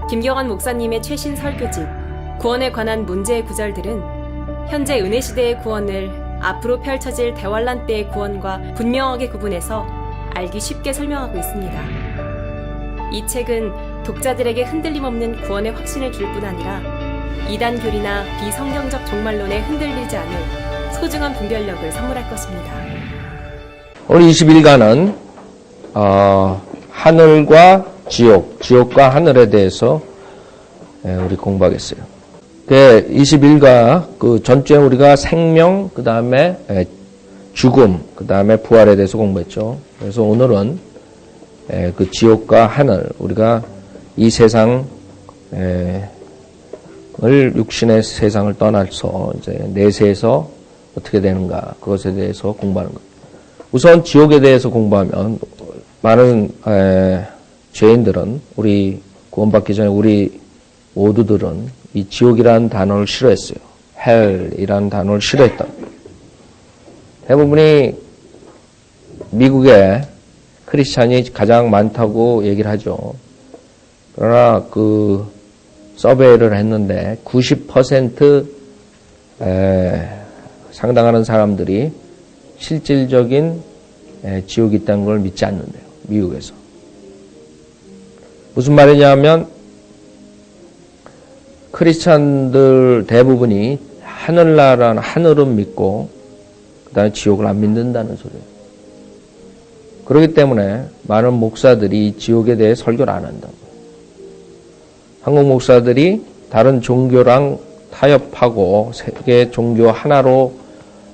김경환 목사님의 최신 설교집 구원에 관한 문제의 구절들은 현재 은혜시대의 구원을 앞으로 펼쳐질 대환란 때의 구원과 분명하게 구분해서 알기 쉽게 설명하고 있습니다. 이 책은 독자들에게 흔들림 없는 구원의 확신을 줄 뿐 아니라 이단 교리나 비성경적 종말론에 흔들리지 않을 소중한 분별력을 선물할 것입니다. 오늘 21가는 하늘과 지옥과 하늘에 대해서 우리 공부하겠어요. 21가 그 전주에 우리가 생명, 그 다음에 죽음, 그 다음에 부활에 대해서 공부했죠. 그래서 오늘은 그 지옥과 하늘, 우리가 이 세상을 육신의 세상을 떠나서 이제 내세에서 어떻게 되는가, 그것에 대해서 공부하는 것. 우선 지옥에 대해서 공부하면 많은 죄인들은, 우리 구원받기 전에 우리 모두들은 이 지옥이라는 단어를 싫어했어요. 헬이라는 단어를 싫어했다. 대부분이 미국에 크리스찬이 가장 많다고 얘기를 하죠. 그러나 그 서베이를 했는데 90% 상당하는 사람들이 실질적인 지옥이 있다는 걸 믿지 않는데요. 미국에서. 무슨 말이냐면 크리스찬들 대부분이 하늘나라는 하늘은 믿고 그 다음에 지옥을 안 믿는다는 소리예요. 그렇기 때문에 많은 목사들이 지옥에 대해 설교를 안 한다고. 한국 목사들이 다른 종교랑 타협하고 세계 종교 하나로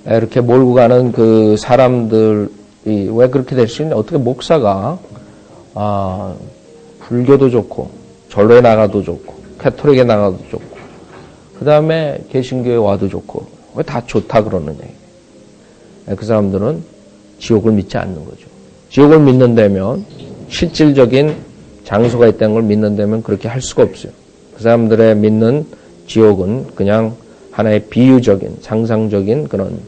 이렇게 몰고 가는 그 사람들이 왜 그렇게 될 수 있냐? 어떻게 목사가 불교도 좋고 절로에 나가도 좋고 캐톨릭에 나가도 좋고 그 다음에 개신교에 와도 좋고 왜 다 좋다 그러느냐. 그 사람들은 지옥을 믿지 않는 거죠. 지옥을 믿는다면 실질적인 장소가 있다는 걸 믿는다면 그렇게 할 수가 없어요. 그 사람들의 믿는 지옥은 그냥 하나의 비유적인 상상적인 그런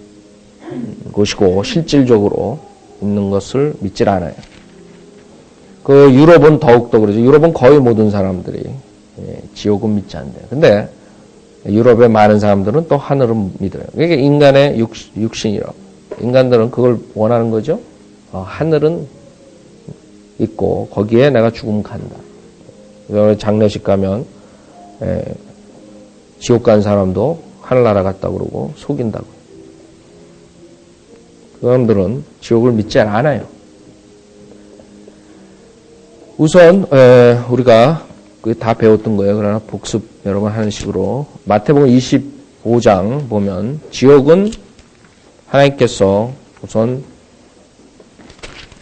곳이고 실질적으로 있는 것을 믿질 않아요. 그 유럽은 더욱더 그러죠. 유럽은 거의 모든 사람들이 지옥은 믿지 않대요. 근데 유럽의 많은 사람들은 또 하늘은 믿어요. 이게 인간의 육신이라고. 인간들은 그걸 원하는 거죠. 하늘은 있고 거기에 내가 죽으면 간다. 장례식 가면 지옥 간 사람도 하늘나라 갔다 그러고 속인다고. 그 사람들은 지옥을 믿지 않아요. 우선 우리가 다 배웠던 거예요. 그러나 복습 여러 번 하는 식으로 마태복음 25장 보면 지옥은 하나님께서 우선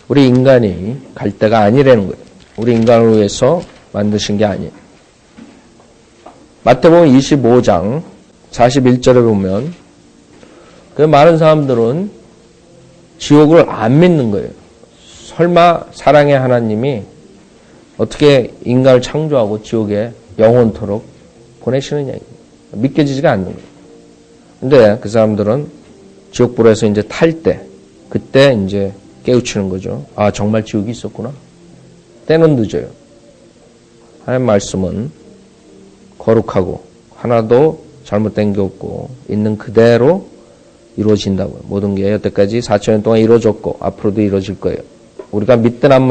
우리 인간이 갈 데가 아니라는 거예요. 우리 인간을 위해서 만드신 게 아니에요. 마태복음 25장 41절에 보면 그 많은 사람들은 지옥을 안 믿는 거예요. 설마 사랑의 하나님이 어떻게 인간을 창조하고 지옥에 영원토록 보내시느냐. 믿겨지지가 않는 거예요. 근데 그 사람들은 지옥불에서 이제 탈 때, 그때 이제 깨우치는 거죠. 아, 정말 지옥이 있었구나. 때는 늦어요. 하나님 말씀은 거룩하고 하나도 잘못된 게 없고 있는 그대로 이루어진다고요. 모든 게 여태까지 4,000년 동안 이루어졌고 앞으로도 이루어질 거예요. 우리가 믿든 안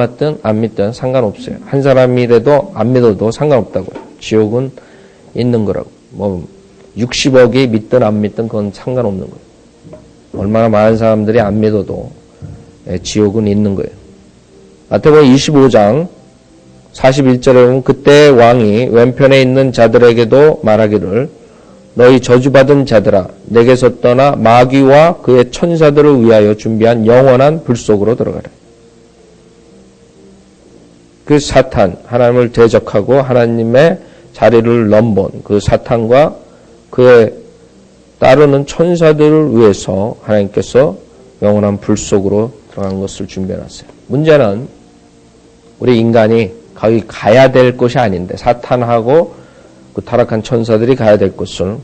믿든 상관없어요. 한 사람이라도 안 믿어도 상관없다고요. 지옥은 있는 거라고. 60억이 믿든 안 믿든 그건 상관없는 거예요. 얼마나 많은 사람들이 안 믿어도 지옥은 있는 거예요. 마태복음 25장 41절에 보면 그때 왕이 왼편에 있는 자들에게도 말하기를 너희 저주받은 자들아 내게서 떠나 마귀와 그의 천사들을 위하여 준비한 영원한 불 속으로 들어가라. 그 사탄, 하나님을 대적하고 하나님의 자리를 넘본 그 사탄과 그의 따르는 천사들을 위해서 하나님께서 영원한 불 속으로 들어간 것을 준비해놨어요. 문제는 우리 인간이 거기 가야 될 곳이 아닌데 사탄하고 그 타락한 천사들이 가야 될 곳을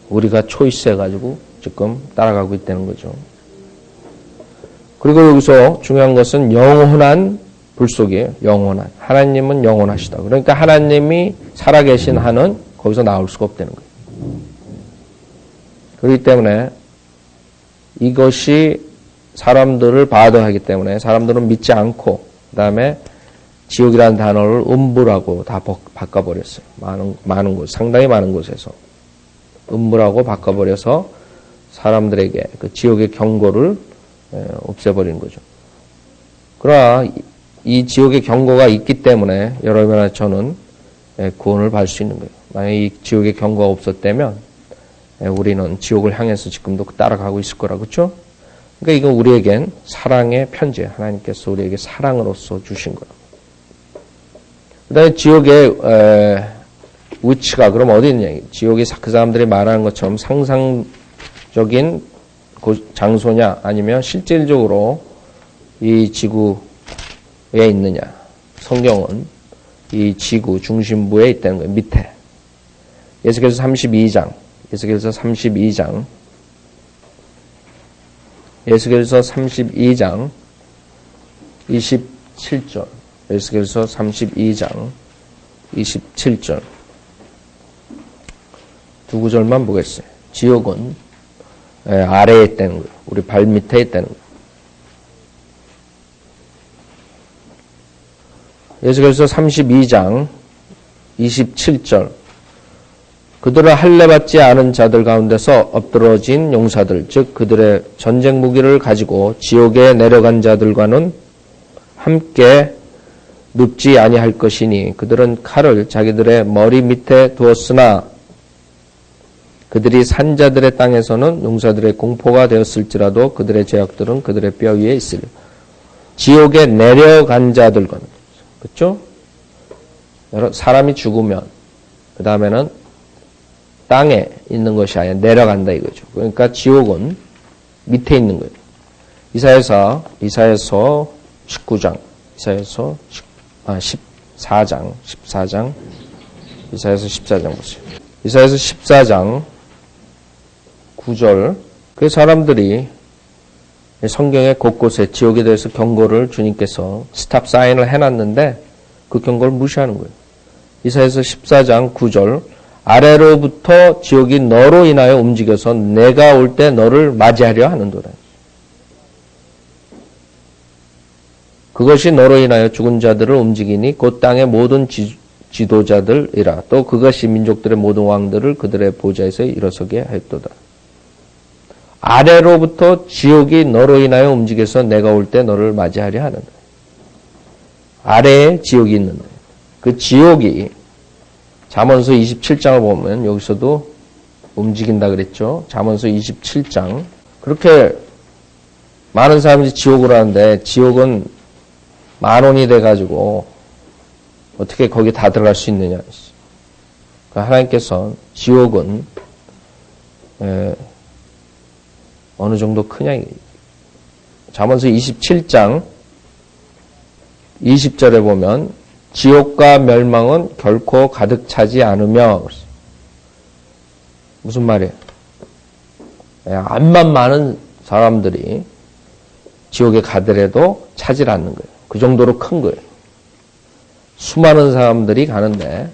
우리가 초이스해가지고 지금 따라가고 있다는 거죠. 그리고 여기서 중요한 것은 영원한 불 속에 영원한. 하나님은 영원하시다. 그러니까 하나님이 살아계신 한은 거기서 나올 수가 없다는 거예요. 그렇기 때문에 이것이 사람들을 바더하기 때문에 사람들은 믿지 않고 그 다음에 지옥이라는 단어를 음부라고 다 바꿔버렸어요. 많은 곳, 상당히 많은 곳에서 음부라고 바꿔버려서 사람들에게 그 지옥의 경고를 없애버리는 거죠. 그러나 이 지옥의 경고가 있기 때문에 여러분이나 저는 구원을 받을 수 있는 거예요. 만약에 이 지옥의 경고가 없었다면 우리는 지옥을 향해서 지금도 따라가고 있을 거라, 그렇죠? 그러니까 이건 우리에겐 사랑의 편지예요. 하나님께서 우리에게 사랑으로서 주신 거예요. 그 다음에 지옥의 위치가 그럼 어디 있냐? 지옥이 그 사람들이 말하는 것처럼 상상적인 장소냐 아니면 실질적으로 이 지구에 있느냐? 성경은 이 지구 중심부에 있다는 거예요. 밑에. 에스겔서 32장. 에스겔서 32장 27절. 에스겔서 32장 27절. 두 구절만 보겠어요. 지옥은 아래에 있다는 거예요. 우리 발 밑에 있다는 거예요. 에스겔서 32장 27절. 그들을 할례받지 않은 자들 가운데서 엎드러진 용사들, 즉 그들의 전쟁 무기를 가지고 지옥에 내려간 자들과는 함께 눕지 아니할 것이니 그들은 칼을 자기들의 머리 밑에 두었으나 그들이 산자들의 땅에서는 용사들의 공포가 되었을지라도 그들의 죄악들은 그들의 뼈 위에 있으리. 지옥에 내려간 자들과는, 그렇죠? 사람이 죽으면 그 다음에는 땅에 있는 것이 아니라 내려간다 이거죠. 그러니까 지옥은 밑에 있는 거예요. 이사야서 19장, 이사야서 14장, 이사야서 14장 보세요. 이사야서 14장 9절. 그 사람들이 성경의 곳곳에 지옥에 대해서 경고를 주님께서 스탑 사인을 해놨는데 그 경고를 무시하는 거예요. 이사야서 14장 9절. 아래로부터 지옥이 너로 인하여 움직여서 내가 올 때 너를 맞이하려 하는도다. 그것이 너로 인하여 죽은 자들을 움직이니 곧 땅의 모든 지도자들이라. 또 그것이 민족들의 모든 왕들을 그들의 보좌에서 일어서게 하였도다. 아래로부터 지옥이 너로 인하여 움직여서 내가 올 때 너를 맞이하려 하는다. 아래에 지옥이 있는데 그 지옥이 잠언서 27장을 보면 여기서도 움직인다 그랬죠. 잠언서 27장. 그렇게 많은 사람들이 지옥을 하는데 지옥은 만원이 돼가지고 어떻게 거기 다 들어갈 수 있느냐. 그러니까 하나님께서 지옥은 어느 정도 크냐. 잠언서 27장 20절에 보면 지옥과 멸망은 결코 가득 차지 않으며. 무슨 말이에요? 암만 많은 사람들이 지옥에 가더라도 차질 않는 거예요. 그 정도로 큰 거예요. 수많은 사람들이 가는데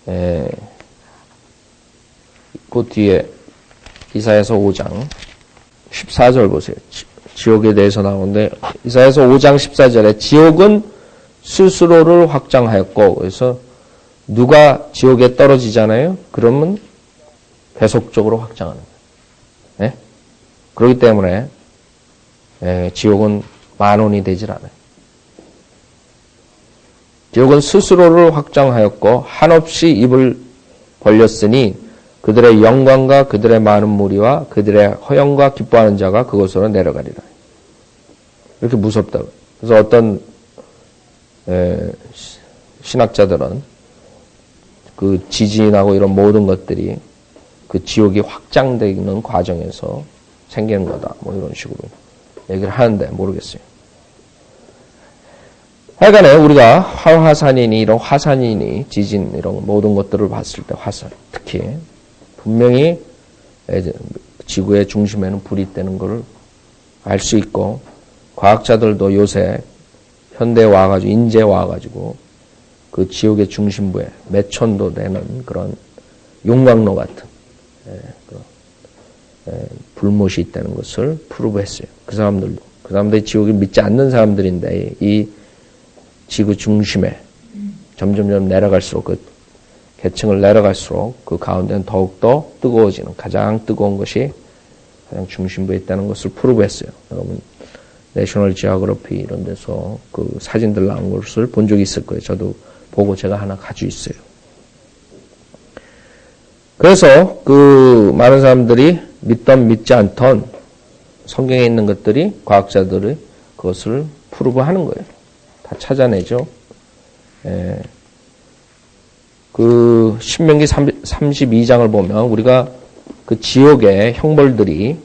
그 뒤에 이사야서 5장 14절 보세요. 지옥에 대해서 나오는데 이사야서 5장 14절에 지옥은 스스로를 확장하였고, 그래서 누가 지옥에 떨어지잖아요. 그러면 계속적으로 확장하는 거예요. 네? 그렇기 때문에 지옥은 만원이 되질 않아요. 지옥은 스스로를 확장하였고 한없이 입을 벌렸으니 그들의 영광과 그들의 많은 무리와 그들의 허영과 기뻐하는 자가 그곳으로 내려가리라. 이렇게 무섭다고. 그래서 어떤 신학자들은 그 지진하고 이런 모든 것들이 그 지옥이 확장되는 과정에서 생기는 거다. 뭐 이런 식으로 얘기를 하는데 모르겠어요. 하여간에 우리가 화산이니 이런 화산이니 지진 이런 모든 것들을 봤을 때 화산 특히 분명히 지구의 중심에는 불이 있다는 걸 알 수 있고 과학자들도 요새 현대에 와가지고, 인제에 와가지고, 그 지옥의 중심부에 매천도 되는 그런 용광로 같은, 불못이 있다는 것을 프루브했어요. 그 사람들이 지옥을 믿지 않는 사람들인데, 이 지구 중심에 점점점 내려갈수록, 그 계층을 내려갈수록 그 가운데는 더욱더 뜨거워지는, 가장 뜨거운 것이 가장 중심부에 있다는 것을 프루브했어요. 여러분, 내셔널 지오그래피 이런 데서 그 사진들 나온 것을 본 적이 있을 거예요. 저도 보고 제가 하나 가지고 있어요. 그래서 그 많은 사람들이 믿던 믿지 않던 성경에 있는 것들이 과학자들이 그것을 프루브하는 거예요. 다 찾아내죠. 그 신명기 32장을 보면 우리가 그 지옥의 형벌들이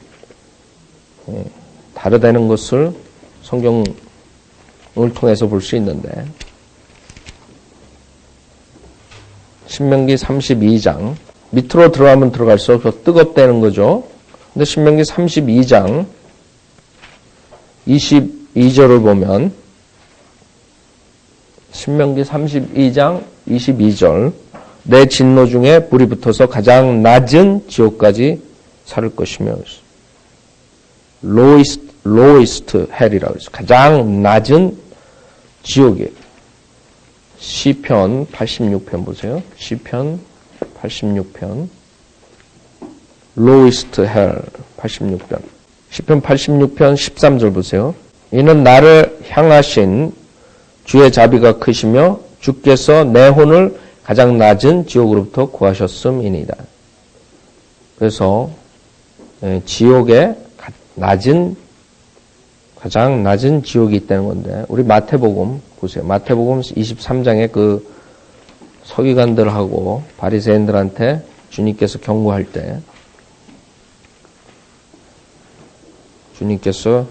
다르다는 것을 성경을 통해서 볼 수 있는데, 신명기 32장 밑으로 들어가면 들어갈수록 더 뜨겁다는 거죠. 근데 신명기 32장 22절을 보면, 신명기 32장 22절, 내 진노 중에 불이 붙어서 가장 낮은 지옥까지 살을 것이며, lowest hell이라고 해서 가장 낮은 지옥이에요. 시편 86편 보세요. 시편 86편 lowest hell 86편. 시편 86편 13절 보세요. 이는 나를 향하신 주의 자비가 크시며 주께서 내 혼을 가장 낮은 지옥으로부터 구하셨음이니이다. 그래서 지옥에 가장 낮은 지옥이 있다는 건데, 우리 마태복음 보세요. 마태복음 23장에 그 서기관들하고 바리새인들한테 주님께서 경고할 때 주님께서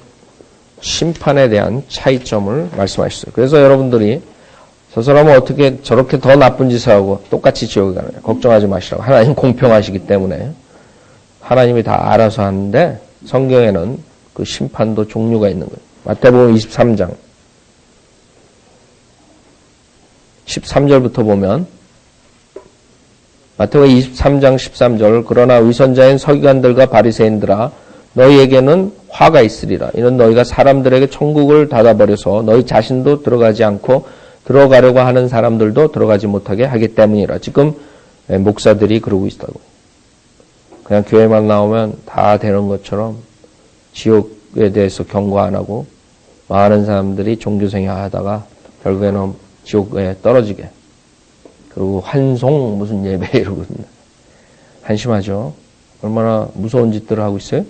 심판에 대한 차이점을 말씀하셨어요. 그래서 여러분들이 저 사람은 어떻게 저렇게 더 나쁜 짓을 하고 똑같이 지옥에 가느냐, 걱정하지 마시라고. 하나님 공평하시기 때문에 하나님이 다 알아서 하는데, 성경에는 그 심판도 종류가 있는 거예요. 마태복음 23장 13절부터 보면, 마태복음 23장 13절, 그러나 위선자인 서기관들과 바리새인들아 너희에게는 화가 있으리라. 이는 너희가 사람들에게 천국을 닫아버려서 너희 자신도 들어가지 않고 들어가려고 하는 사람들도 들어가지 못하게 하기 때문이라. 지금 목사들이 그러고 있다고. 그냥 교회만 나오면 다 되는 것처럼 지옥에 대해서 경고 안 하고 많은 사람들이 종교생활 하다가 결국에는 지옥에 떨어지게, 그리고 환송 무슨 예배 이러고 있습니다. 한심하죠. 얼마나 무서운 짓들을 하고 있어요.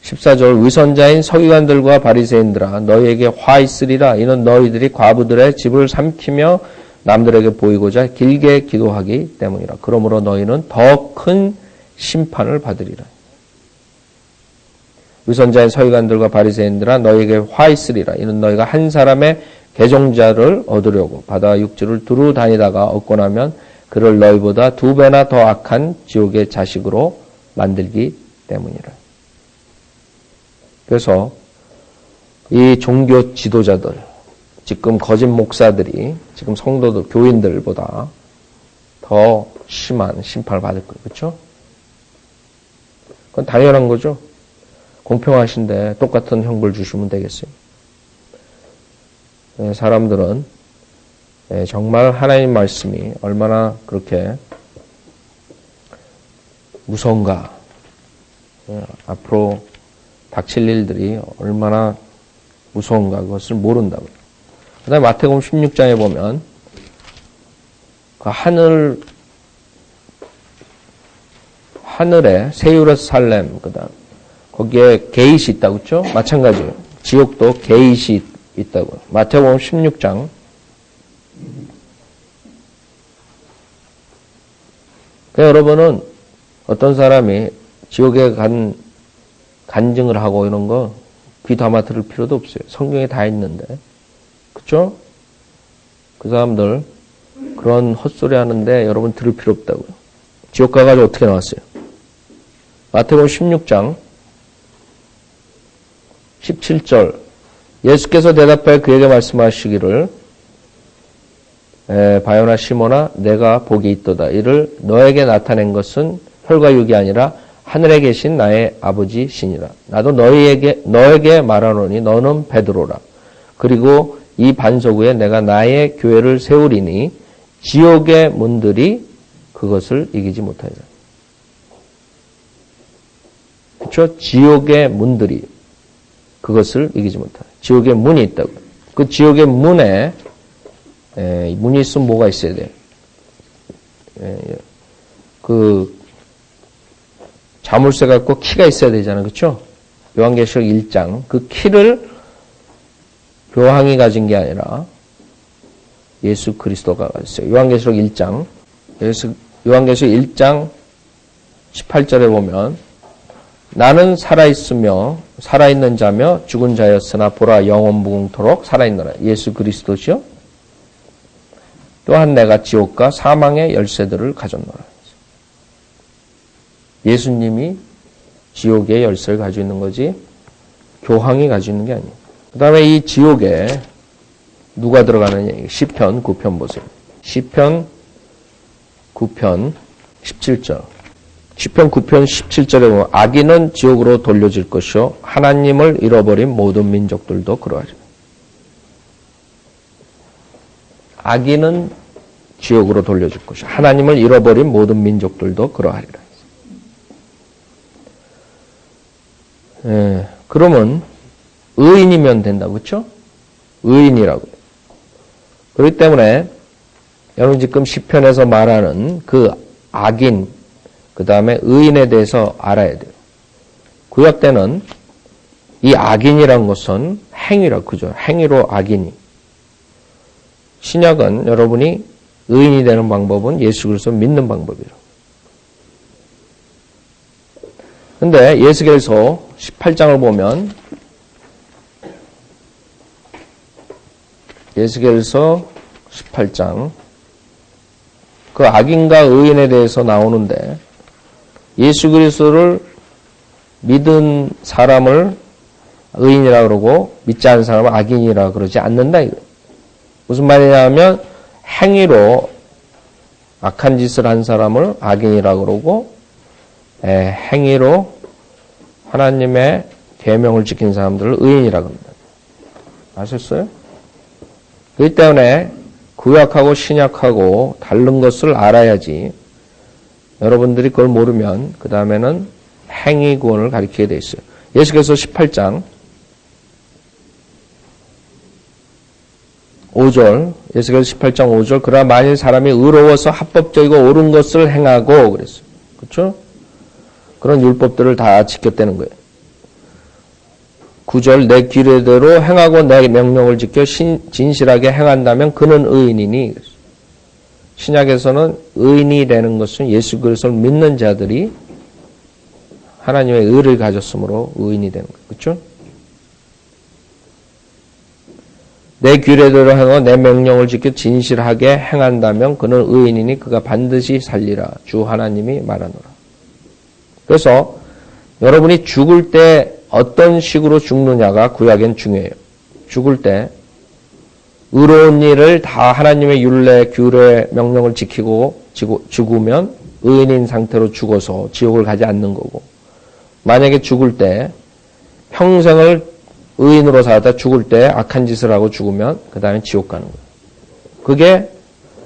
14절, 위선자인 서기관들과 바리새인들아 너희에게 화 있으리라. 이는 너희들이 과부들의 집을 삼키며 남들에게 보이고자 길게 기도하기 때문이라. 그러므로 너희는 더 큰 심판을 받으리라. 위선자인 서기관들과 바리새인들아 너희에게 화 있으리라. 이는 너희가 한 사람의 개종자를 얻으려고 바다 육지를 두루 다니다가 얻고 나면 그를 너희보다 2배나 더 악한 지옥의 자식으로 만들기 때문이라. 그래서 이 종교 지도자들, 지금 거짓 목사들이 지금 성도들, 교인들보다 더 심한 심판을 받을 거예요. 그렇죠? 그건 당연한 거죠. 공평하신데 똑같은 형벌 주시면 되겠어요. 사람들은 정말 하나님 말씀이 얼마나 그렇게 무서운가, 앞으로 닥칠 일들이 얼마나 무서운가 그것을 모른다고요. 그 다음에 마태복음 16장에 보면 그 하늘에 새 예루살렘, 그 다음 거기에 게이시 있다고 했죠? 마찬가지예요. 지옥도 게이시 있다고. 마태복음 16장 여러분은 어떤 사람이 지옥에 간증을 하고 이런 거 귀 담아 들을 필요도 없어요. 성경에 다 있는데. 그쵸? 그 사람들 그런 헛소리 하는데 여러분 들을 필요 없다고요. 지옥 가가지고 어떻게 나왔어요? 마태복음 16장 17절 예수께서 대답하여 그에게 말씀하시기를 바요나 시몬아 내가 복이 있도다. 이를 너에게 나타낸 것은 혈과 육이 아니라 하늘에 계신 나의 아버지시니라. 나도 너에게 말하노니 너는 베드로라. 그리고 이 반석 위에 내가 나의 교회를 세우리니 지옥의 문들이 그것을 이기지 못하리라. 그렇죠? 지옥의 문들이 그것을 이기지 못하리라. 지옥의 문이 있다고. 그 지옥의 문에 문이 있으면 뭐가 있어야 돼요? 그 자물쇠 갖고 키가 있어야 되잖아요. 그렇죠? 요한계시록 1장. 그 키를 교황이 가진 게 아니라 예수 그리스도가 가졌어요. 요한계시록 1장. 요한계시록 1장 18절에 보면 나는 살아있으며 살아있는 자며 죽은 자였으나 보라 영원 무궁토록 살아있노라. 예수 그리스도죠. 또한 내가 지옥과 사망의 열쇠들을 가졌노라. 예수님이 지옥의 열쇠를 가지고 있는 거지 교황이 가지고 있는 게 아니에요. 그 다음에 이 지옥에 누가 들어가느냐. 시편 9편 보세요. 시편 9편 17절. 시편 9편 17절에 보면 악인은 지옥으로 돌려질 것이요 하나님을 잃어버린 모든 민족들도 그러하리라. 악인은 지옥으로 돌려질 것이요 하나님을 잃어버린 모든 민족들도 그러하리라. 그러면 의인이면 된다. 그렇죠? 의인이라고. 그렇기 때문에 여러분 지금 시편에서 말하는 그 악인 그 다음에 의인에 대해서 알아야 돼요. 구약 때는 이 악인이란 것은 행위라 그죠? 행위로 악인이. 신약은 여러분이 의인이 되는 방법은 예수 그리스도 믿는 방법이라고. 근데 예수께서 18장을 보면 예수께서 18장 그 악인과 의인에 대해서 나오는데 예수 그리스도를 믿은 사람을 의인이라 그러고 믿지 않은 사람을 악인이라 그러지 않는다. 무슨 말이냐면 행위로 악한 짓을 한 사람을 악인이라 그러고 행위로 하나님의 계명을 지킨 사람들을 의인이라 그럽니다. 아셨어요? 그렇기 때문에 구약하고 신약하고 다른 것을 알아야지 여러분들이 그걸 모르면 그 다음에는 행위 구원을 가리키게 돼 있어요. 예수께서 18장 5절 예수께서 18장 5절 그러나 만일 사람이 의로워서 합법적이고 옳은 것을 행하고 그랬어요. 그렇죠? 그런 율법들을 다 지켰다는 거예요. 9절 내 규례대로 행하고 내 명령을 지켜 진실하게 행한다면 그는 의인이니. 신약에서는 의인이 되는 것은 예수 그리스도를 믿는 자들이 하나님의 의를 가졌으므로 의인이 되는 거예요. 그렇죠? 내 규례대로 행하고 내 명령을 지켜 진실하게 행한다면 그는 의인이니 그가 반드시 살리라. 주 하나님이 말하노라. 그래서 여러분이 죽을 때 어떤 식으로 죽느냐가 구약엔 중요해요. 죽을 때 의로운 일을 다 하나님의 율례, 규례, 명령을 지키고 죽으면 의인인 상태로 죽어서 지옥을 가지 않는 거고 만약에 죽을 때 평생을 의인으로 살다 죽을 때 악한 짓을 하고 죽으면 그 다음에 지옥 가는 거예요. 그게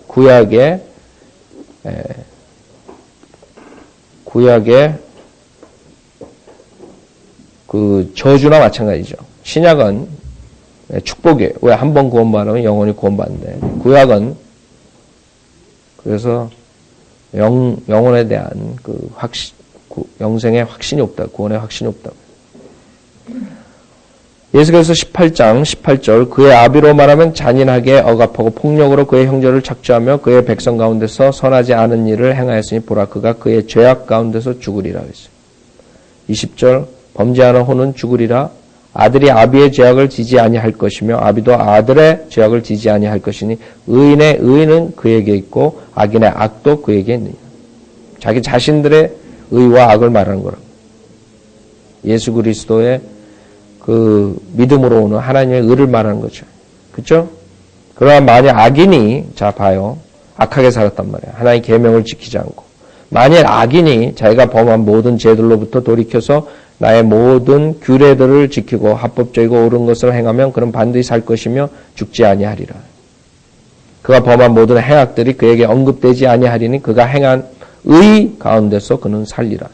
구약의 그 저주나 마찬가지죠. 신약은 축복이에요. 왜 한 번 구원받으면 영원히 구원받는데 구약은 그래서 영혼에 대한 그 영생의 확신이 없다. 구원의 확신이 없다. 예수께서 18장 18절 그의 아비로 말하면 잔인하게 억압하고 폭력으로 그의 형제를 착취하며 그의 백성 가운데서 선하지 않은 일을 행하였으니 보라 그가 그의 죄악 가운데서 죽으리라 했어요. 20절 범죄하는 혼은 죽으리라. 아들이 아비의 죄악을 지지 아니할 것이며 아비도 아들의 죄악을 지지 아니할 것이니 의인의 의는 그에게 있고 악인의 악도 그에게 있느니라. 자기 자신들의 의와 악을 말하는 거라고. 예수 그리스도의 그 믿음으로 오는 하나님의 의를 말하는 거죠. 그렇죠? 그러나 만약 악인이 자 봐요. 악하게 살았단 말이에요. 하나님의 계명을 지키지 않고. 만약 악인이 자기가 범한 모든 죄들로부터 돌이켜서 나의 모든 규례들을 지키고 합법적이고 옳은 것을 행하면 그는 반드시 살 것이며 죽지 아니하리라. 그가 범한 모든 행악들이 그에게 언급되지 아니하리니 그가 행한 의 가운데서 그는 살리라.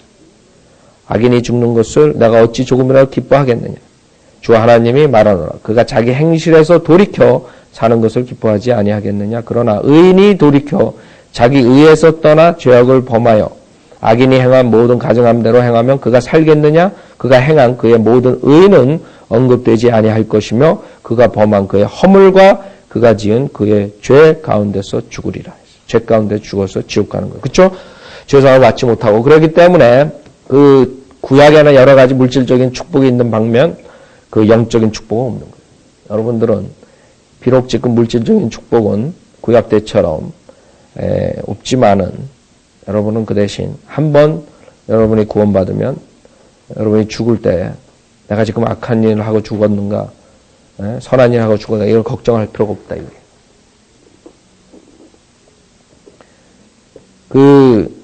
악인이 죽는 것을 내가 어찌 조금이라도 기뻐하겠느냐. 주 하나님이 말하노라. 그가 자기 행실에서 돌이켜 사는 것을 기뻐하지 아니하겠느냐. 그러나 의인이 돌이켜 자기 의에서 떠나 죄악을 범하여 악인이 행한 모든 가정함대로 행하면 그가 살겠느냐. 그가 행한 그의 모든 의는 언급되지 아니할 것이며 그가 범한 그의 허물과 그가 지은 그의 죄 가운데서 죽으리라. 죄 가운데 죽어서 지옥 가는 거예요. 그렇죠? 죄상을 받지 못하고 그렇기 때문에 그 구약에는 여러 가지 물질적인 축복이 있는 반면 그 영적인 축복은 없는 거예요. 여러분들은 비록 지금 물질적인 축복은 구약 때처럼 없지만은 여러분은 그 대신 한번 여러분이 구원받으면 여러분이 죽을 때 내가 지금 악한 일을 하고 죽었는가 선한 일을 하고 죽었는가 이걸 걱정할 필요가 없다. 이거예요. 그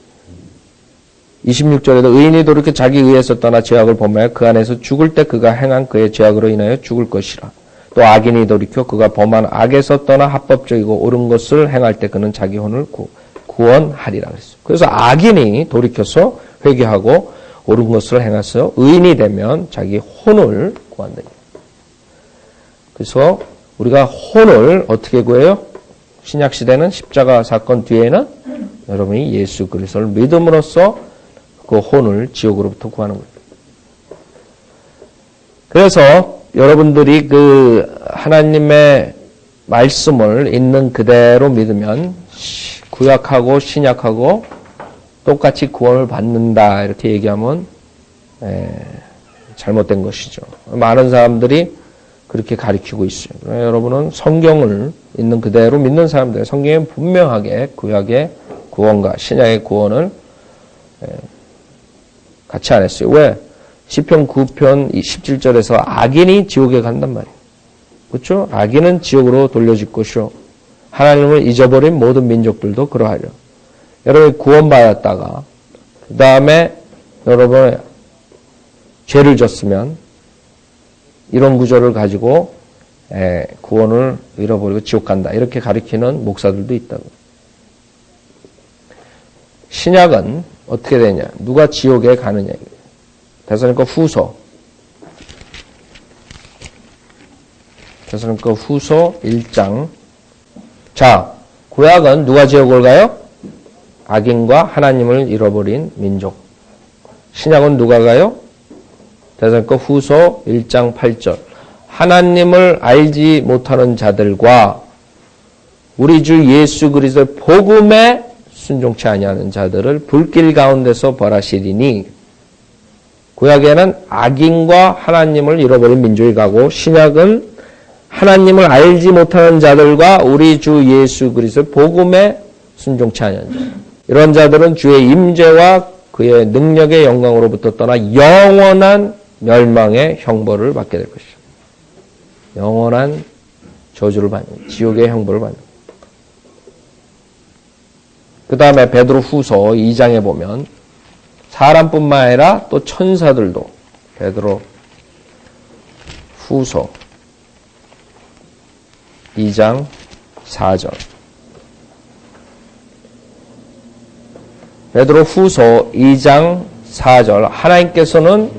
26절에도 의인이 돌이켜 자기 의에서 떠나 죄악을 범하여 그 안에서 죽을 때 그가 행한 그의 죄악으로 인하여 죽을 것이라. 또 악인이 돌이켜 그가 범한 악에서 떠나 합법적이고 옳은 것을 행할 때 그는 자기 혼을 구원하리라 그랬어요. 그래서 악인이 돌이켜서 회개하고 옳은 것을 행해서 의인이 되면 자기 혼을 구한다. 그래서 우리가 혼을 어떻게 구해요? 신약시대는 십자가 사건 뒤에는 여러분이 예수 그리스도를 믿음으로써 그 혼을 지옥으로부터 구하는 거예요. 그래서 여러분들이 그 하나님의 말씀을 있는 그대로 믿으면 구약하고 신약하고 똑같이 구원을 받는다 이렇게 얘기하면 잘못된 것이죠. 많은 사람들이 그렇게 가르치고 있어요. 여러분은 성경을 있는 그대로 믿는 사람들, 성경에 분명하게 구약의 구원과 신약의 구원을 같이 안 했어요. 왜? 시편 9편 17절에서 악인이 지옥에 간단 말이에요. 그렇죠? 악인은 지옥으로 돌려질 것이요. 하나님을 잊어버린 모든 민족들도 그러하려. 여러분이 구원받았다가 그 다음에 여러분의 죄를 졌으면 이런 구조를 가지고 구원을 잃어버리고 지옥 간다. 이렇게 가리키는 목사들도 있다고. 신약은 어떻게 되냐? 누가 지옥에 가느냐? 데살로니가 후서 1장. 자, 구약은 누가 지옥을 가요? 악인과 하나님을 잃어버린 민족. 신약은 누가 가요? 데살로니가 후서 1장 8절. 하나님을 알지 못하는 자들과 우리 주 예수 그리스도의 복음에 순종치 아니하는 자들을 불길 가운데서 벌하시리니. 구약에는 악인과 하나님을 잃어버린 민족이 가고 신약은 하나님을 알지 못하는 자들과 우리 주 예수 그리스도의 복음에 순종치 아니하는 자. 이런 자들은 주의 임재와 그의 능력의 영광으로부터 떠나 영원한 멸망의 형벌을 받게 될 것이다. 영원한 저주를 받는, 지옥의 형벌을 받는. 그 다음에 베드로 후서 2장에 보면 사람뿐만 아니라 또 천사들도 베드로 후서 2장 4절. 베드로 후서 2장 4절. 하나님께서는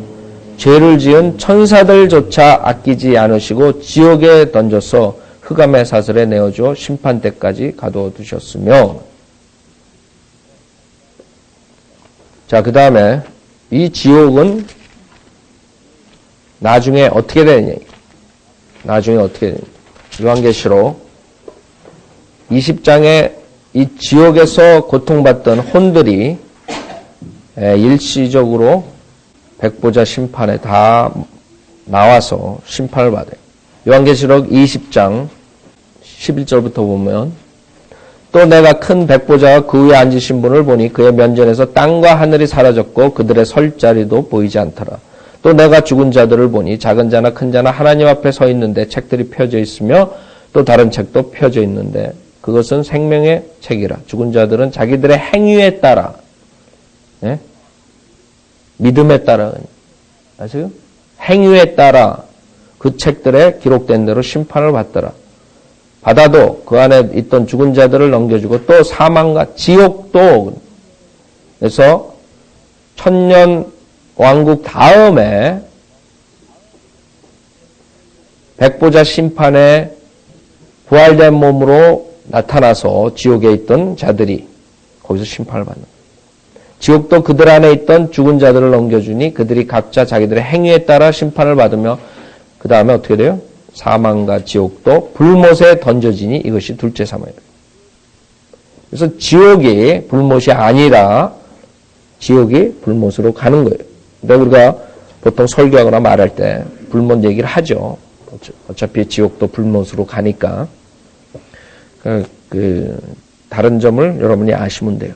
죄를 지은 천사들조차 아끼지 않으시고 지옥에 던져서 흑암의 사슬에 내어주어 심판 때까지 가두어 두셨으며. 자, 그 다음에 이 지옥은 나중에 어떻게 되느냐. 나중에 어떻게 되느냐. 요한계시록 20장에 이 지옥에서 고통받던 혼들이 일시적으로 백보자 심판에 다 나와서 심판을 받아요. 요한계시록 20장 11절부터 보면 또 내가 큰 백보자와 그 위에 앉으신 분을 보니 그의 면전에서 땅과 하늘이 사라졌고 그들의 설 자리도 보이지 않더라. 또 내가 죽은 자들을 보니 작은 자나 큰 자나 하나님 앞에 서 있는데 책들이 펴져 있으며 또 다른 책도 펴져 있는데 그것은 생명의 책이라. 죽은 자들은 자기들의 행위에 따라, 예? 믿음에 따라, 아세요? 행위에 따라 그 책들에 기록된 대로 심판을 받더라. 받아도 그 안에 있던 죽은 자들을 넘겨주고 또 사망과 지옥도, 그래서 천년 왕국 다음에 백보자 심판에 부활된 몸으로 나타나서 지옥에 있던 자들이 거기서 심판을 받는 거예요. 지옥도 그들 안에 있던 죽은 자들을 넘겨주니 그들이 각자 자기들의 행위에 따라 심판을 받으며 그 다음에 어떻게 돼요? 사망과 지옥도 불못에 던져지니 이것이 둘째 사망이에요. 그래서 지옥이 불못이 아니라 지옥이 불못으로 가는 거예요. 근데 우리가 보통 설교하거나 말할 때 불못 얘기를 하죠. 어차피 지옥도 불못으로 가니까. 다른 점을 여러분이 아시면 돼요.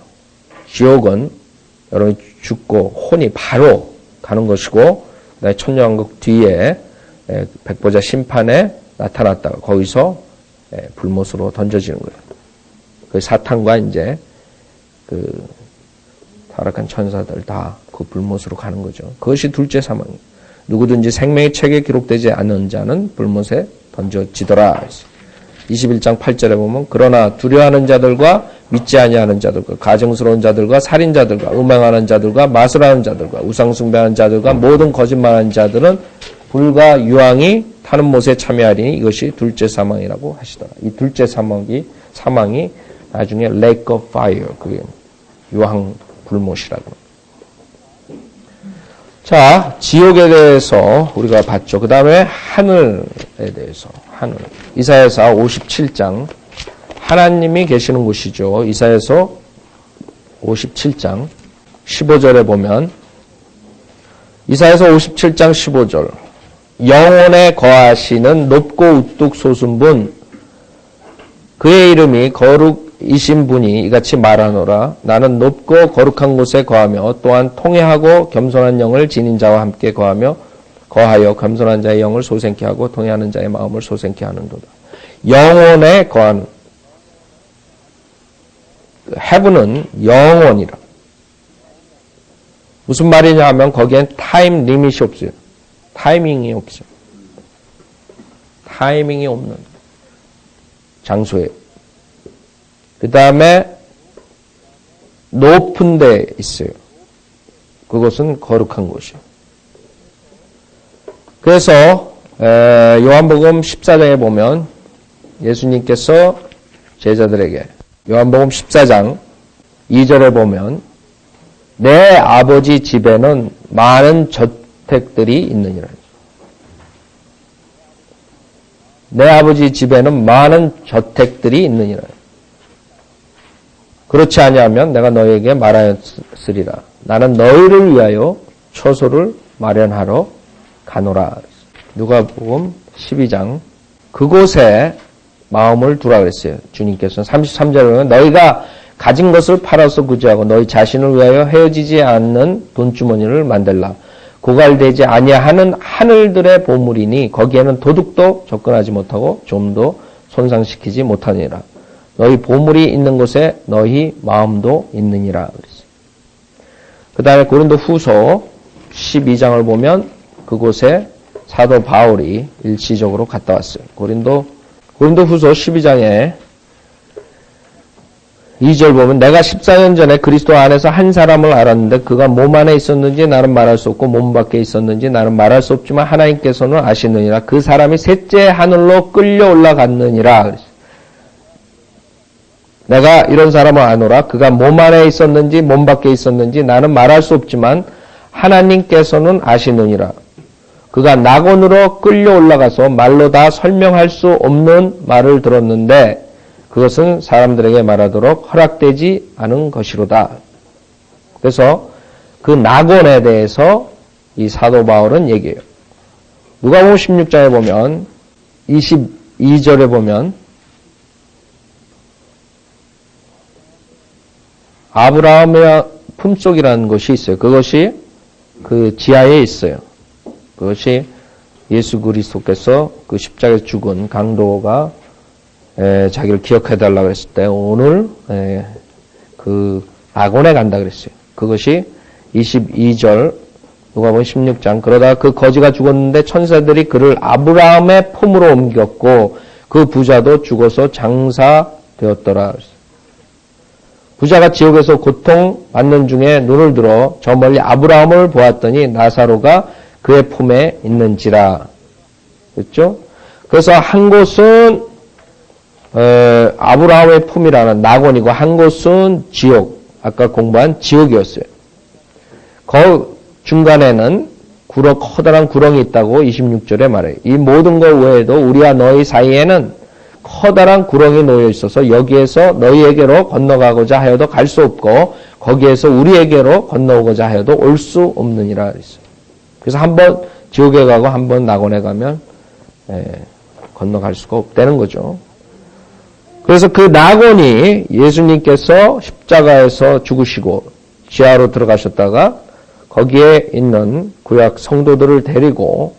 지옥은 여러분이 죽고 혼이 바로 가는 것이고, 천년왕국 뒤에 백보자 심판에 나타났다가 거기서 불못으로 던져지는 거예요. 그 사탄과 이제 그 타락한 천사들 다 그 불못으로 가는 거죠. 그것이 둘째 사망이에요. 누구든지 생명의 책에 기록되지 않은 자는 불못에 던져지더라. 21장 8절에 보면 그러나 두려워하는 자들과 믿지 아니하는 자들과 가증스러운 자들과 살인자들과 음행하는 자들과 마술하는 자들과 우상숭배하는 자들과 모든 거짓말하는 자들은 불과 유황이 타는 못에 참여하리니 이것이 둘째 사망이라고 하시더라. 이 둘째 사망이 나중에 lake of fire, 그게 유황 불못이라고. 자, 지옥에 대해서 우리가 봤죠. 그 다음에 하늘에 대해서, 하늘. 이사야서 57장. 하나님이 계시는 곳이죠. 이사야서 57장 15절에 보면, 이사야서 57장 15절. 영혼에 거하시는 높고 우뚝 솟은 분, 그의 이름이 거룩이신 분이 이같이 말하노라. 나는 높고 거룩한 곳에 거하며 또한 통회하고 겸손한 영을 지닌 자와 함께 거하여 겸손한 자의 영을 소생케 하고 통회하는 자의 마음을 소생케 하는도다. 영혼에 거하는, heaven은 영혼이라. 무슨 말이냐 하면 거기엔 타임 리밋이 없어요. 타이밍이 없어요. 타이밍이 없는 장소에. 그 다음에 높은 데 있어요. 그것은 거룩한 곳이에요. 그래서 요한복음 14장에 보면 예수님께서 제자들에게 요한복음 14장 2절에 보면 내 아버지 집에는 많은 저택들이 있느니라. 내 아버지 집에는 많은 저택들이 있느니라. 그렇지 아니하면 내가 너희에게 말하였으리라. 나는 너희를 위하여 처소를 마련하러 가노라. 누가복음 12장. 그곳에 마음을 두라 그랬어요. 주님께서는 33절에 보면 너희가 가진 것을 팔아서 구제하고 너희 자신을 위하여 헤어지지 않는 돈주머니를 만들라. 고갈되지 아니하는 하늘들의 보물이니 거기에는 도둑도 접근하지 못하고 좀도 손상시키지 못하니라. 너희 보물이 있는 곳에 너희 마음도 있느니라 그랬어요. 그 다음에 고린도 후서 12장을 보면 그곳에 사도 바울이 일시적으로 갔다 왔어요. 고린도 후서 12장에 2절 보면 내가 14년 전에 그리스도 안에서 한 사람을 알았는데 그가 몸 안에 있었는지 나는 말할 수 없고 몸 밖에 있었는지 나는 말할 수 없지만 하나님께서는 아시느니라. 그 사람이 셋째 하늘로 끌려 올라갔느니라 그랬어요. 내가 이런 사람을 아노라. 그가 몸 안에 있었는지 몸 밖에 있었는지 나는 말할 수 없지만 하나님께서는 아시느니라. 그가 낙원으로 끌려 올라가서 말로 다 설명할 수 없는 말을 들었는데 그것은 사람들에게 말하도록 허락되지 않은 것이로다. 그래서 그 낙원에 대해서 이 사도 바울은 얘기해요. 누가복음 16장에 보면 22절에 보면 아브라함의 품속이라는 것이 있어요. 그것이 그 지하에 있어요. 그것이 예수 그리스도께서 그 십자가에 죽은 강도가 자기를 기억해달라고 했을 때 오늘 그 낙원에 간다 그랬어요. 그것이 22절 누가복음 16장 그러다 그 거지가 죽었는데 천사들이 그를 아브라함의 품으로 옮겼고 그 부자도 죽어서 장사되었더라. 부자가 지옥에서 고통받는 중에 눈을 들어 저 멀리 아브라함을 보았더니 나사로가 그의 품에 있는지라. 그렇죠? 그래서 한 곳은 아브라함의 품이라는 낙원이고 한 곳은 지옥. 아까 공부한 지옥이었어요. 그 중간에는 커다란 구렁이 있다고 26절에 말해요. 이 모든 것 외에도 우리와 너희 사이에는 커다란 구렁이 놓여 있어서 여기에서 너희에게로 건너가고자 하여도 갈 수 없고 거기에서 우리에게로 건너오고자 하여도 올 수 없느니라 그랬어요. 그래서 한번 지옥에 가고 한번 낙원에 가면 건너갈 수가 없다는 거죠. 그래서 그 낙원이 예수님께서 십자가에서 죽으시고 지하로 들어가셨다가 거기에 있는 구약 성도들을 데리고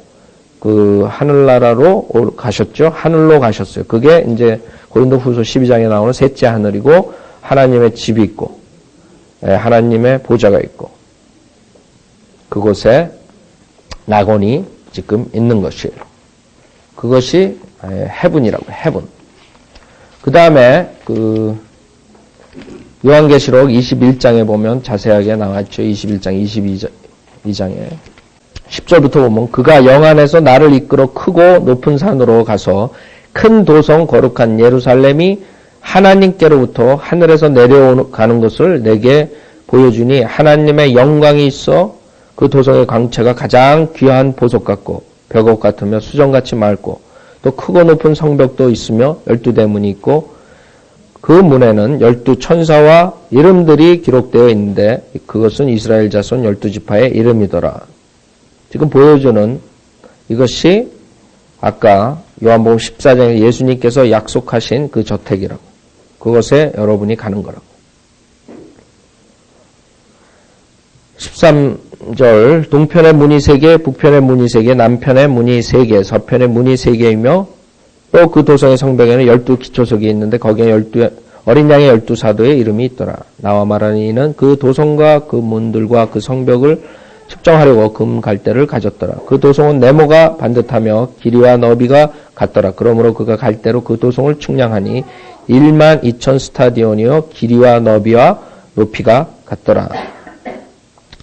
그 하늘나라로 가셨죠. 하늘로 가셨어요. 그게 이제 고린도후서 12장에 나오는 셋째 하늘이고 하나님의 집이 있고 하나님의 보좌가 있고 그곳에 낙원이 지금 있는 것이에요. 그것이 헤븐이라고 해요. 헤븐. 그 다음에 그 요한계시록 21장에 보면 자세하게 나왔죠. 21장, 22장에 10절부터 보면 그가 영안에서 나를 이끌어 크고 높은 산으로 가서 큰 도성 거룩한 예루살렘이 하나님께로부터 하늘에서 내려가는 것을 내게 보여주니 하나님의 영광이 있어 그 도성의 광채가 가장 귀한 보석 같고 벽옥 같으며 수정같이 맑고 또 크고 높은 성벽도 있으며 12대문이 있고 그 문에는 12천사와 이름들이 기록되어 있는데 그것은 이스라엘 자손 12지파의 이름이더라. 지금 보여주는 이것이 아까 요한복음 14장에 예수님께서 약속하신 그 저택이라고. 그것에 여러분이 가는 거라고. 13절 동편의 문이 3개, 북편의 문이 3개, 남편의 문이 3개, 서편의 문이 3개이며 또 그 도성의 성벽에는 12기초석이 있는데 거기에 어린 양의 12사도의 이름이 있더라. 나와 말하는 이는 그 도성과 그 문들과 그 성벽을 측정하려고 금 갈대를 가졌더라. 그 도성은 네모가 반듯하며 길이와 너비가 같더라. 그러므로 그가 갈대로 그 도성을 측량하니 12,000 스타디온이요 길이와 너비와 높이가 같더라.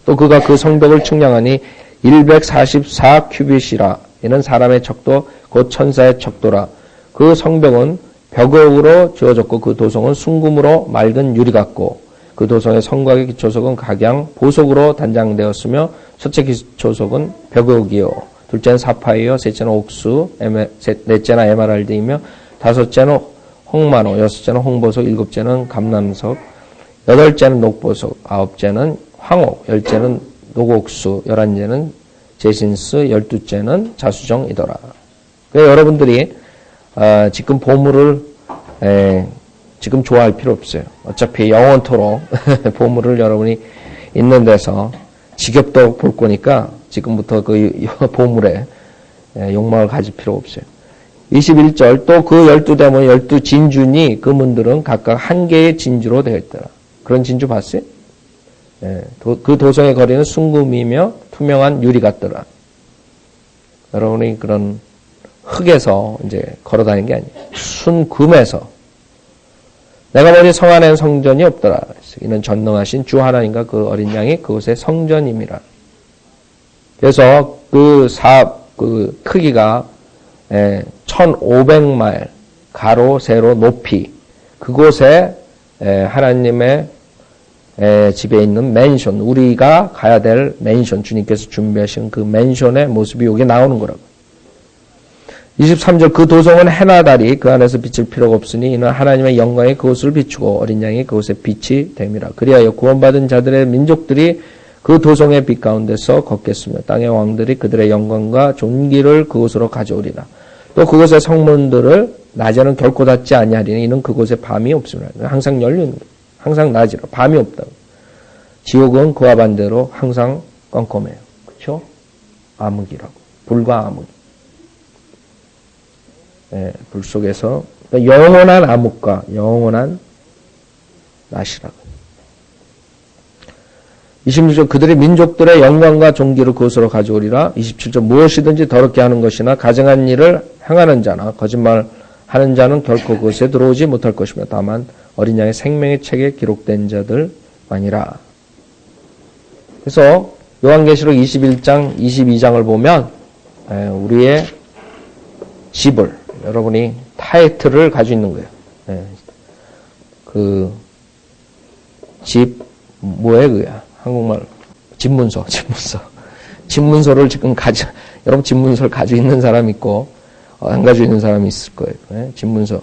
또 그가 그 성벽을 측량하니 144 큐빗이라. 이는 사람의 척도 곧 천사의 척도라. 그 성벽은 벽옥으로 지어졌고 그 도성은 순금으로 맑은 유리 같고 그 도성의 성곽의 기초석은 각양 보석으로 단장되었으며 첫째 기초석은 벽옥이요 둘째는 사파이어 셋째는 옥수 넷째는 에메랄드이며 다섯째는 홍마노 여섯째는 홍보석 일곱째는 감람석 여덟째는 녹보석 아홉째는 황옥 열째는 녹옥수 열한째는 제신스 열두째는 자수정이더라. 그러니까 여러분들이 지금 보물을 지금 좋아할 필요 없어요. 어차피 영원토록 보물을 여러분이 있는 데서 지겹도록 볼 거니까 지금부터 그 보물에 욕망을 가질 필요 없어요. 21절 또 그 12대문 12진주니 그 문들은 각각 한 개의 진주로 되어 있더라. 그런 진주 봤어요? 그 도성의 거리는 순금이며 투명한 유리 같더라. 여러분이 그런 흙에서 이제 걸어다니는 게 아니에요. 순금에서. 내가 보니 성 안에는 성전이 없더라. 이는 전능하신 주 하나님과 그 어린 양이 그곳의 성전임이라. 그래서 그 크기가 1500마일 가로 세로 높이 그곳에 하나님의 집에 있는 맨션 우리가 가야 될 맨션 주님께서 준비하신 그 맨션의 모습이 여기 나오는 거라고. 23절 그 도성은 해나 달이 그 안에서 비칠 필요가 없으니 이는 하나님의 영광이 그곳을 비추고 어린 양이 그곳에 빛이 됨이라. 그리하여 구원받은 자들의 민족들이 그 도성의 빛 가운데서 걷겠으며 땅의 왕들이 그들의 영광과 존귀를 그곳으로 가져오리라. 또 그곳의 성문들을 낮에는 결코 닫지 아니하리니 이는 그곳에 밤이 없으므라. 항상 열리는 거예요. 항상 낮이라. 밤이 없다고. 지옥은 그와 반대로 항상 껌껌해요. 그렇죠? 암흑이라고. 불과 암흑. 예, 불 속에서 영원한 암흑과 영원한 낫이라고. 26절 그들이 민족들의 영광과 존귀를 그것으로 가져오리라. 27절 무엇이든지 더럽게 하는 것이나 가증한 일을 행하는 자나 거짓말하는 자는 결코 그것에 들어오지 못할 것이며 다만 어린 양의 생명의 책에 기록된 자들만이라. 그래서 요한계시록 21장 22장을 보면 우리의 집을 여러분이 타이틀을 가지고 있는 거예요. 그 집 뭐에 그야 한국말 집문서를 지금 여러분 집문서를 가지고 있는 사람 있고 안 가지고 있는 사람이 있을 거예요. 집문서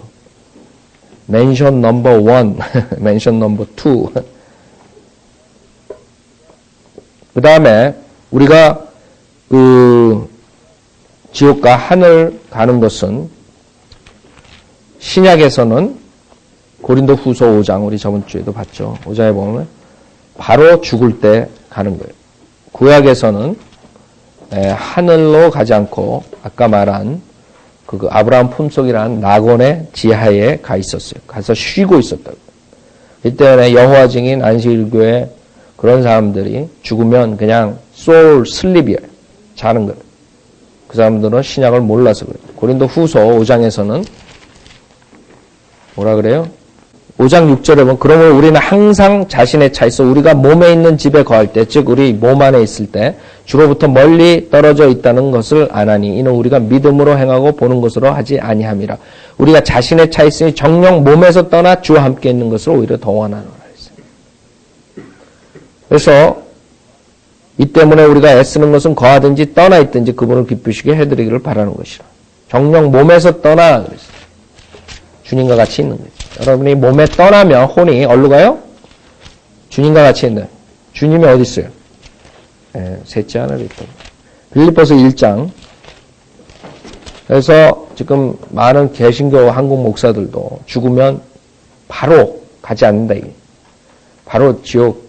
맨션 넘버 1, 맨션 넘버 2. 그 다음에 우리가 그 지옥과 하늘 가는 것은 신약에서는 고린도 후서 5장 우리 저번 주에도 봤죠. 5장에 보면 바로 죽을 때 가는 거예요. 구약에서는 하늘로 가지 않고 아까 말한 그 아브라함 품속이라는 낙원의 지하에 가 있었어요. 가서 쉬고 있었다고. 이때는 여호와 증인 안식일교회 그런 사람들이 죽으면 그냥 소울 슬립이에요. 자는 거예요. 그 사람들은 신약을 몰라서 그래요. 고린도 후서 5장에서는 뭐라 그래요? 5장 6절에 보면 그러므로 우리는 항상 자신의 차에서 우리가 몸에 있는 집에 거할 때 즉 우리 몸 안에 있을 때 주로부터 멀리 떨어져 있다는 것을 아나니 이는 우리가 믿음으로 행하고 보는 것으로 하지 아니함이라. 우리가 자신의 차에 있으니 정녕 몸에서 떠나 주와 함께 있는 것을 오히려 더 원하노라 했어요. 그래서 이 때문에 우리가 애쓰는 것은 거하든지 떠나 있든지 그분을 기쁘시게 해드리기를 바라는 것이라. 정녕 몸에서 떠나 그랬어요. 주님과 같이 있는 거죠. 여러분이 몸에 떠나면 혼이 어디로 가요? 주님과 같이 있는. 주님이 어디 있어요? 셋째 하늘에 있다. 빌립보서 1장. 그래서 지금 많은 개신교 한국 목사들도 죽으면 바로 가지 않는다. 이게. 바로 지옥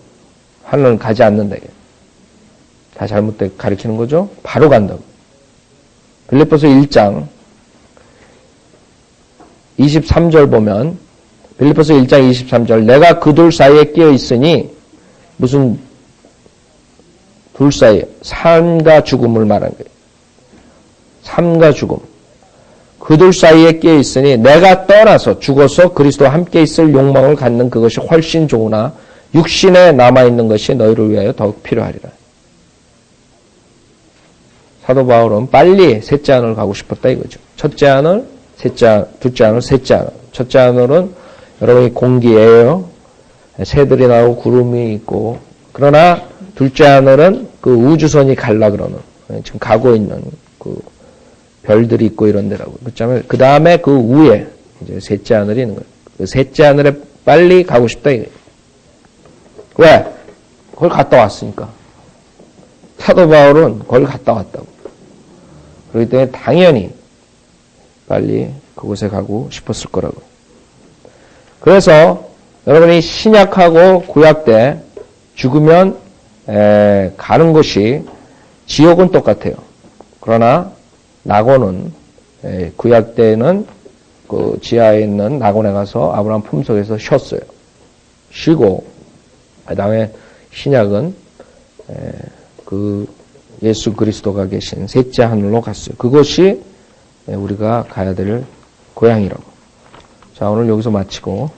하늘은 가지 않는다. 이게. 다 잘못되게 가르치는 거죠. 바로 간다고. 빌립보서 1장 23절 보면 빌립보서 1장 23절 내가 그 둘 사이에 끼어 있으니 무슨 둘 사이에 삶과 죽음을 말하는 거예요. 삶과 죽음. 그 둘 사이에 끼어 있으니 내가 떠나서 죽어서 그리스도와 함께 있을 욕망을 갖는 그것이 훨씬 좋으나 육신에 남아있는 것이 너희를 위하여 더욱 필요하리라. 사도 바울은 빨리 셋째 하늘 가고 싶었다 이거죠. 첫째 하늘, 둘째 하늘, 셋째 하늘. 첫째 하늘은 여러분이 공기예요. 새들이 나오고 구름이 있고. 그러나 둘째 하늘은 그 우주선이 갈라 그러는 지금 가고 있는 그 별들이 있고 이런 데라고. 그 다음에 그 위에 이제 셋째 하늘이 있는 거예요. 그 셋째 하늘에 빨리 가고 싶다 이거예요. 왜? 거기 갔다 왔으니까. 사도 바울은 거기 갔다 왔다고. 그렇기 때문에 당연히 빨리 그곳에 가고 싶었을 거라고. 그래서 여러분이 신약하고 구약 때 죽으면 가는 곳이 지옥은 똑같아요. 그러나 낙원은 구약 때는 그 지하에 있는 낙원에 가서 아브라함 품속에서 쉬었어요. 쉬고 그다음에 신약은 그 예수 그리스도가 계신 셋째 하늘로 갔어요. 그것이 우리가 가야 될 고향이라고. 자, 오늘 여기서 마치고